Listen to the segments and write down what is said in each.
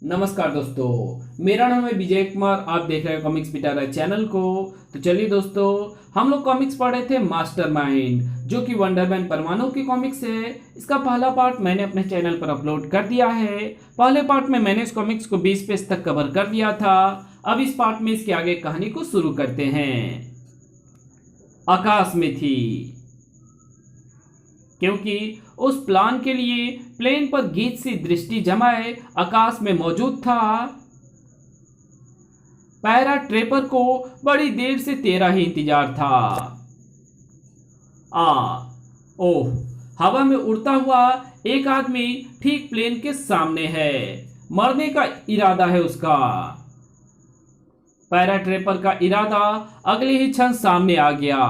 नमस्कार दोस्तों, मेरा नाम है विजय कुमार। आप देख रहे हैं कॉमिक्स पिटारा चैनल को। तो चलिए दोस्तों, हम लोग कॉमिक्स पढ़े थे मास्टरमाइंड, जो कि वंडरमैन परमाणु की कॉमिक्स है। इसका पहला पार्ट मैंने अपने चैनल पर अपलोड कर दिया है। पहले पार्ट में मैंने इस कॉमिक्स को 20 पेज तक कवर कर दिया था। अब इस पार्ट में इसके आगे कहानी को शुरू करते हैं। आकाश में थी, क्योंकि उस प्लान के लिए प्लेन पर गीत सी दृष्टि जमाए आकाश में मौजूद था। पैरा ट्रेपर को बड़ी देर से तेरा ही इंतजार था। ओह, हवा में उड़ता हुआ एक आदमी ठीक प्लेन के सामने है। मरने का इरादा है उसका। पैरा ट्रेपर का इरादा अगले ही क्षण सामने आ गया।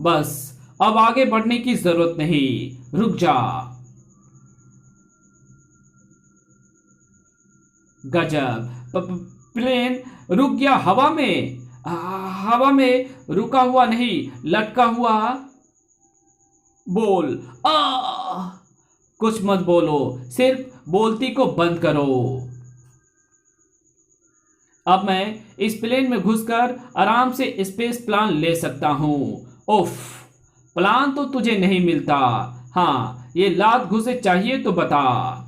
बस अब आगे बढ़ने की जरूरत नहीं, रुक जा। गजब, प्लेन रुक गया हवा में। हवा में रुका हुआ नहीं, लटका हुआ। बोल। कुछ मत बोलो, सिर्फ बोलती को बंद करो। अब मैं इस प्लेन में घुसकर आराम से स्पेस प्लान ले सकता हूं। उफ, प्लान तो तुझे नहीं मिलता। हाँ, ये लात घुसे चाहिए तो बता।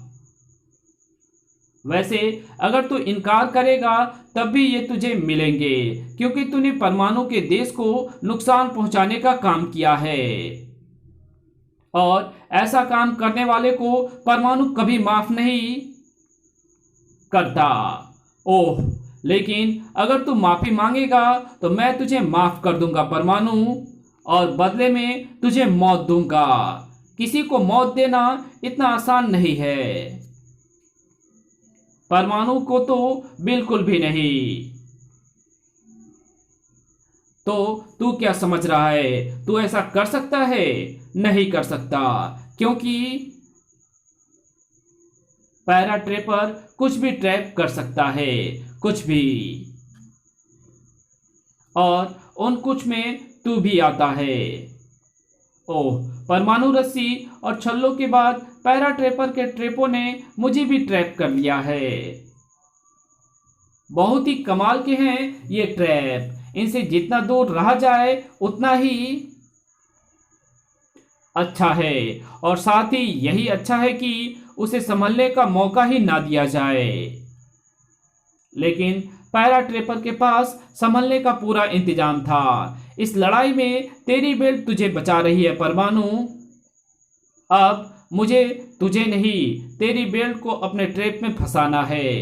वैसे अगर तू इनकार करेगा तब भी ये तुझे मिलेंगे, क्योंकि तूने परमाणु के देश को नुकसान पहुंचाने का काम किया है। और ऐसा काम करने वाले को परमाणु कभी माफ नहीं करता। ओह, लेकिन अगर तू माफी मांगेगा तो मैं तुझे माफ कर दूंगा परमाणु, और बदले में तुझे मौत दूंगा। किसी को मौत देना इतना आसान नहीं है, परमाणु को तो बिल्कुल भी नहीं। तो तू क्या समझ रहा है, तू ऐसा कर सकता है? नहीं कर सकता, क्योंकि पैरा ट्रेपर कुछ भी ट्रैप कर सकता है, कुछ भी। और उन कुछ में तू भी आता है। ओह, परमाणु रस्सी और छल्लों के बाद पैरा ट्रेपर के ट्रेपों ने मुझे भी ट्रैप कर लिया है। बहुत ही कमाल के हैं ये ट्रैप। इनसे जितना दूर रहा जाए उतना ही अच्छा है, और साथ ही यही अच्छा है कि उसे संभलने का मौका ही ना दिया जाए। लेकिन पैरा ट्रेपर के पास संभलने का पूरा इंतजाम था। इस लड़ाई में तेरी बेल्ट तुझे बचा रही है परमाणु। अब मुझे तुझे नहीं, तेरी बेल्ट को अपने ट्रैप में फंसाना है।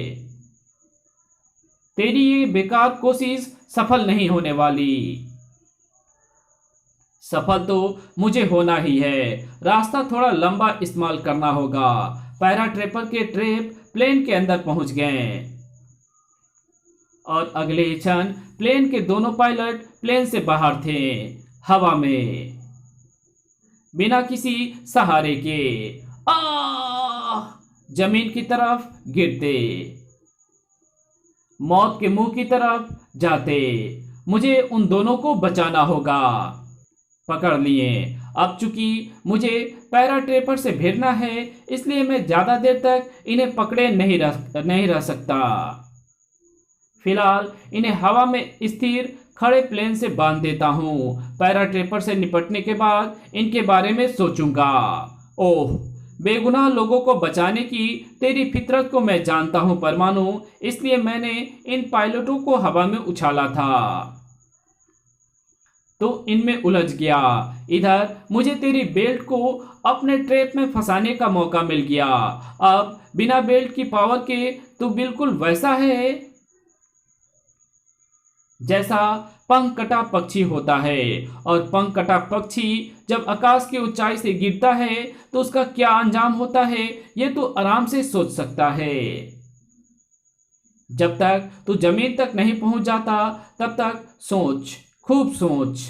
तेरी ये बेकार कोशिश सफल नहीं होने वाली। सफल तो मुझे होना ही है। रास्ता थोड़ा लंबा इस्तेमाल करना होगा। पैरा ट्रेपर के ट्रैप प्लेन के अंदर पहुंच गए, और अगले ही क्षण प्लेन के दोनों पायलट प्लेन से बाहर थे, हवा में, बिना किसी सहारे के। जमीन की तरफ गिरते, मौत के मुंह की तरफ जाते। मुझे उन दोनों को बचाना होगा। पकड़ लिए। अब चूंकि मुझे पैरा ट्रेपर से भिड़ना है, इसलिए मैं ज्यादा देर तक इन्हें पकड़े नहीं रह सकता। फिलहाल इन्हें हवा में स्थिर खड़े प्लेन से बांध देता हूँ। पैरा ट्रेपर से निपटने के बाद इनके बारे में सोचूंगा। ओह, बेगुनाह लोगों को बचाने की तेरी फितरत को मैं जानता हूँ परमाणु, इसलिए मैंने इन पायलटों को हवा में उछाला था। तो इनमें उलझ गया। इधर मुझे तेरी बेल्ट को अपने ट्रैप में फंसाने का मौका मिल गया। अब बिना बेल्ट की पावर के तू बिल्कुल वैसा है जैसा पंख कटा पक्षी होता है। और पंख कटा पक्षी जब आकाश की ऊंचाई से गिरता है तो उसका क्या अंजाम होता है, ये तू आराम से सोच सकता है। जब तक तू जमीन तक नहीं पहुंच जाता तब तक सोच, खूब सोच।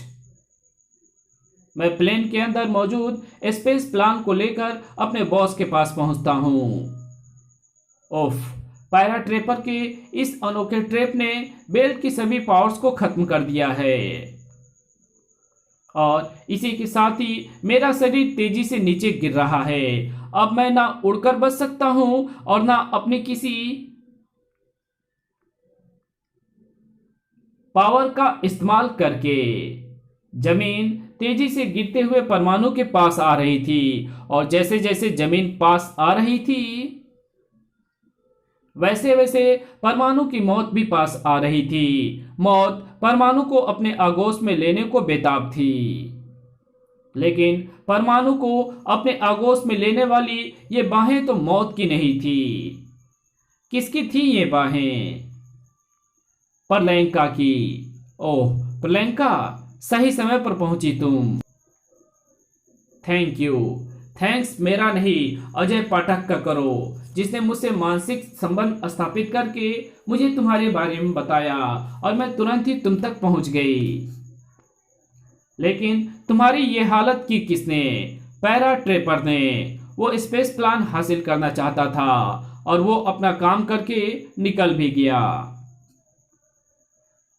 मैं प्लेन के अंदर मौजूद स्पेस प्लान को लेकर अपने बॉस के पास पहुंचता हूं। ओफ, पैरा ट्रेपर के इस अनोखे ट्रैप ने बेल्ट की सभी पावर्स को खत्म कर दिया है, और इसी के साथ ही मेरा शरीर तेजी से नीचे गिर रहा है। अब मैं ना उड़कर बच सकता हूं और ना अपनी किसी पावर का इस्तेमाल करके जमीन तेजी से गिरते हुए परमाणु के पास आ रही थी और जैसे जैसे जमीन पास आ रही थी वैसे वैसे परमाणु की मौत भी पास आ रही थी। मौत परमाणु को अपने आगोश में लेने को बेताब थी, लेकिन परमाणु को अपने आगोश में लेने वाली ये बाहें तो मौत की नहीं थी। किसकी थी ये बाहें? प्रलयंका की। ओह प्रलयंका, सही समय पर पहुंची तुम। Thank you. थैंक्स मेरा नहीं, अजय पाठक का करो, जिसने मुझसे मानसिक संबंध स्थापित करके मुझे तुम्हारे बारे में बताया और मैं तुरंत ही तुम तक पहुंच गई। लेकिन तुम्हारी ये हालत की किसने? पैरा ट्रेपर ने। वो स्पेस प्लान हासिल करना चाहता था और वो अपना काम करके निकल भी गया।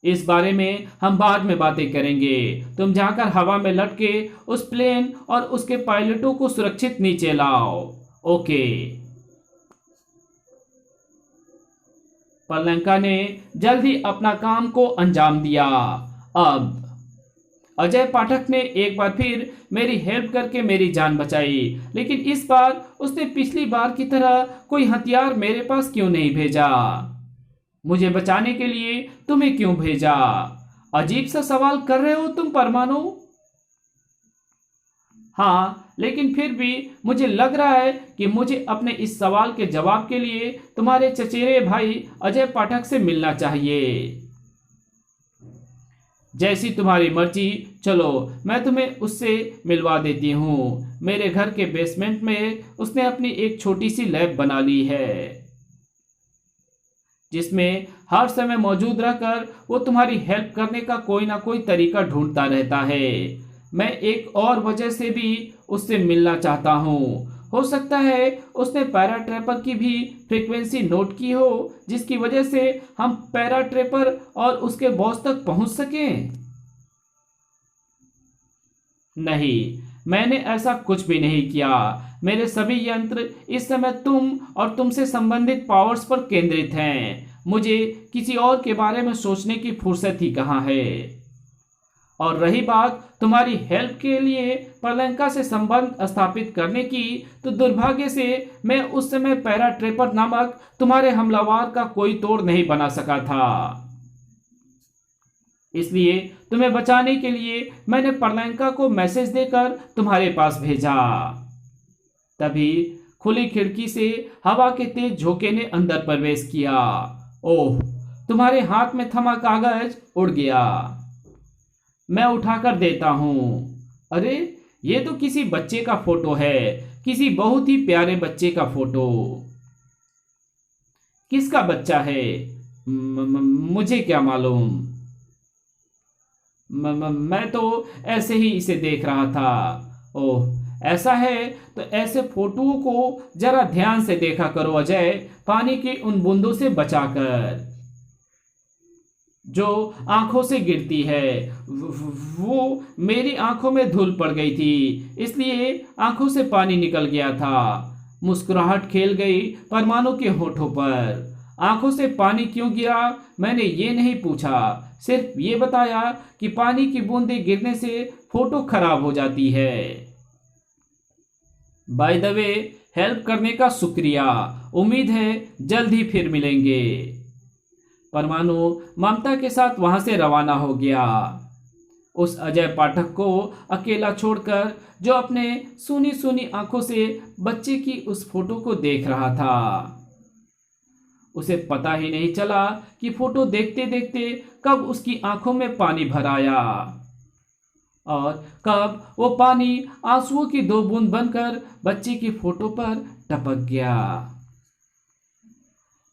इस बारे में हम बाद में बातें करेंगे। तुम जाकर हवा में लटके उस प्लेन और उसके पायलटों को सुरक्षित नीचे लाओ। ओके। प्रलयंका ने जल्द ही अपना काम को अंजाम दिया। अब अजय पाठक ने एक बार फिर मेरी हेल्प करके मेरी जान बचाई, लेकिन इस बार उसने पिछली बार की तरह कोई हथियार मेरे पास क्यों नहीं भेजा? मुझे बचाने के लिए तुम्हें क्यों भेजा? अजीब सा सवाल कर रहे हो तुम परमाणु। हाँ, लेकिन फिर भी मुझे लग रहा है कि मुझे अपने इस सवाल के जवाब के लिए तुम्हारे चचेरे भाई अजय पाठक से मिलना चाहिए। जैसी तुम्हारी मर्जी, चलो मैं तुम्हें उससे मिलवा देती हूँ। मेरे घर के बेसमेंट में उसने अपनी एक छोटी सी लैब बना ली है, जिसमें हर समय मौजूद रहकर वो तुम्हारी हेल्प करने का कोई ना कोई तरीका ढूंढता रहता है। मैं एक और वजह से भी उससे मिलना चाहता हूँ। हो सकता है उसने पैरा ट्रैपर की भी फ्रीक्वेंसी नोट की हो, जिसकी वजह से हम पैरा ट्रैपर और उसके बॉस तक पहुंच सकें। नहीं, मैंने ऐसा कुछ भी नहीं किया। मेरे सभी यंत्र इस समय तुम और तुमसे संबंधित पावर्स पर केंद्रित हैं। मुझे किसी और के बारे में सोचने की फुर्सत ही कहाँ है। और रही बात तुम्हारी हेल्प के लिए प्रलयंका से संबंध स्थापित करने की, तो दुर्भाग्य से मैं उस समय पैरा ट्रेपर नामक तुम्हारे हमलावर का कोई तोड़ नहीं बना सका था। इसलिए तुम्हें बचाने के लिए मैंने प्रलयंका को मैसेज देकर तुम्हारे पास भेजा। तभी खुली खिड़की से हवा के तेज झोंके ने अंदर प्रवेश किया। ओह, तुम्हारे हाथ में थमा कागज उड़ गया। मैं उठाकर देता हूं। अरे, ये तो किसी बच्चे का फोटो है, किसी बहुत ही प्यारे बच्चे का फोटो। किसका बच्चा है? मुझे क्या मालूम। मैं तो ऐसे ही इसे देख रहा था। ओह, ऐसा है तो ऐसे फोटोओं को जरा ध्यान से देखा करो अजय, पानी की उन बूंदों से बचाकर जो आंखों से गिरती है। वो मेरी आंखों में धूल पड़ गई थी, इसलिए आंखों से पानी निकल गया था। मुस्कुराहट खेल गई परमाणु के होठों पर। आंखों से पानी क्यों गिरा मैंने ये नहीं पूछा, सिर्फ ये बताया कि पानी की बूंदें गिरने से फोटो खराब हो जाती है। बाय द वे, हेल्प करने का शुक्रिया। उम्मीद है जल्द ही फिर मिलेंगे। परमाणु ममता के साथ वहां से रवाना हो गया, उस अजय पाठक को अकेला छोड़कर, जो अपने सूनी सूनी आंखों से बच्चे की उस फोटो को देख रहा था। उसे पता ही नहीं चला कि फोटो देखते देखते कब उसकी आंखों में पानी भर आया और कब वो पानी आंसुओं की दो बूंद बनकर बच्चे की फोटो पर टपक गया।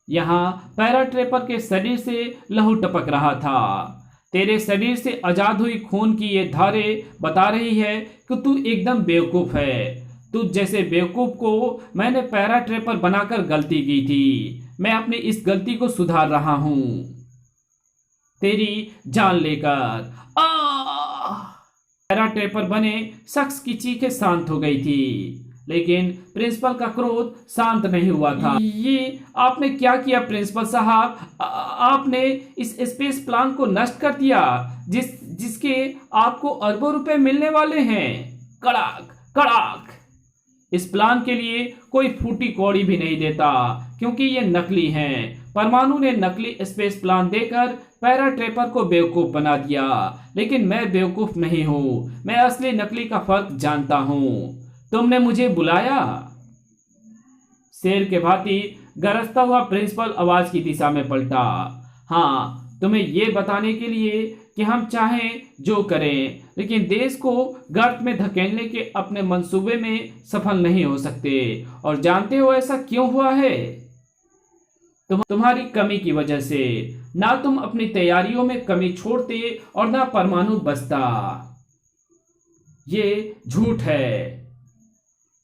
यहाँ पैरा ट्रेपर के शरीर से लहू टपक रहा था। तेरे शरीर से आजाद हुई खून की ये धारें बता रही है कि तू एकदम बेवकूफ है। तुझ जैसे बेवकूफ को मैंने पैरा ट्रेपर बनाकर गलती की थी। मैं अपनी इस गलती को सुधार रहा हूं, तेरी जान लेकर। पैरा ट्रेपर बने शख्स की चीखें शांत हो गई थी। लेकिन प्रिंसिपल का क्रोध शांत नहीं हुआ था। ये आपने क्या किया प्रिंसिपल साहब? आपने इस स्पेस प्लान को नष्ट कर दिया जिसके आपको अरबों रुपए मिलने वाले हैं। कड़ाक कड़ाक। इस प्लान के लिए कोई फूटी कौड़ी भी नहीं देता क्योंकि ये नकली हैं। परमाणु ने नकली स्पेस प्लान देकर पैरा ट्रेपर को बेवकूफ बना दिया, लेकिन मैं बेवकूफ नहीं हूं। मैं असली नकली का फर्क जानता हूं। तुमने मुझे बुलाया? शेर के भांति गरजता हुआ प्रिंसिपल आवाज की दिशा में पलटा। हाँ, तुम्हें यह बताने के लिए कि हम चाहें जो करें, लेकिन देश को गर्त में धकेलने के अपने मंसूबे में सफल नहीं हो सकते। और जानते हो ऐसा क्यों हुआ है? तुम्हारी कमी की वजह से। ना तुम अपनी तैयारियों में कमी छोड़ते और ना परमाणु बचता। ये झूठ है,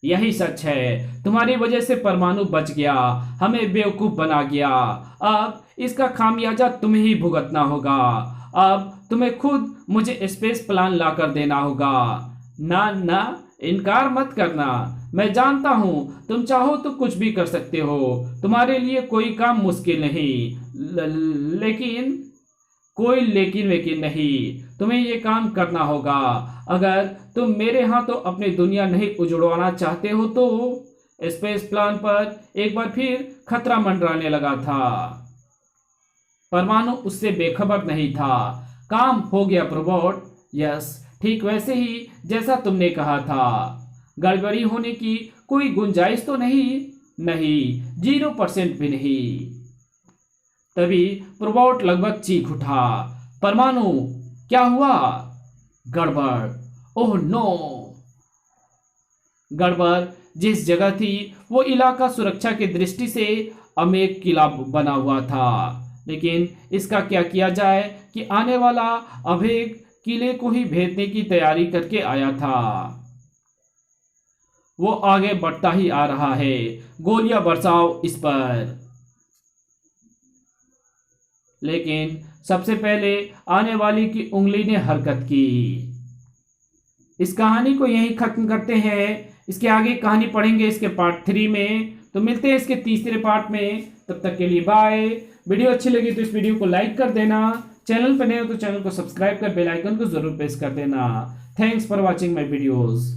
यही सच है। तुम्हारी वजह से परमाणु बच गया, हमें बेवकूफ बना गया। अब इसका खामियाजा तुम्हें ही भुगतना होगा। अब तुम्हें खुद मुझे स्पेस प्लान लाकर देना होगा। ना ना, इनकार मत करना। मैं जानता हूं तुम चाहो तो कुछ भी कर सकते हो। तुम्हारे लिए कोई काम मुश्किल नहीं। लेकिन कोई लेकिन वेकिन नहीं, तुम्हें ये काम करना होगा। अगर तुम मेरे हाथों अपनी दुनिया नहीं उजड़वाना चाहते हो तो। स्पेस प्लान पर एक बार फिर खतरा मंडराने लगा था। परमाणु उससे बेखबर नहीं था। काम हो गया प्रोबोट। यस, ठीक वैसे ही जैसा तुमने कहा था। गड़बड़ी होने की कोई गुंजाइश तो नहीं? नहीं, 0% भी नहीं। तभी प्रोबोट लगभग चीख उठा। परमाणु, क्या हुआ? गड़बड़। Oh no. गड़बड़ जिस जगह थी वो इलाका सुरक्षा की दृष्टि से अमेक किला बना हुआ था, लेकिन इसका क्या किया जाए कि आने वाला अभेद किले को ही भेदने की तैयारी करके आया था। वो आगे बढ़ता ही आ रहा है। गोलियां बरसाओ इस पर। लेकिन सबसे पहले आने वाली की उंगली ने हरकत की। इस कहानी को यहीं खत्म करते हैं। इसके आगे कहानी पढ़ेंगे इसके पार्ट 3 में। तो मिलते हैं इसके तीसरे पार्ट में। तब तक के लिए बाय। वीडियो अच्छी लगी तो इस वीडियो को लाइक कर देना। चैनल पर नए हो तो चैनल को सब्सक्राइब कर बेल आइकन को जरूर प्रेस कर देना। Thanks for watching my videos.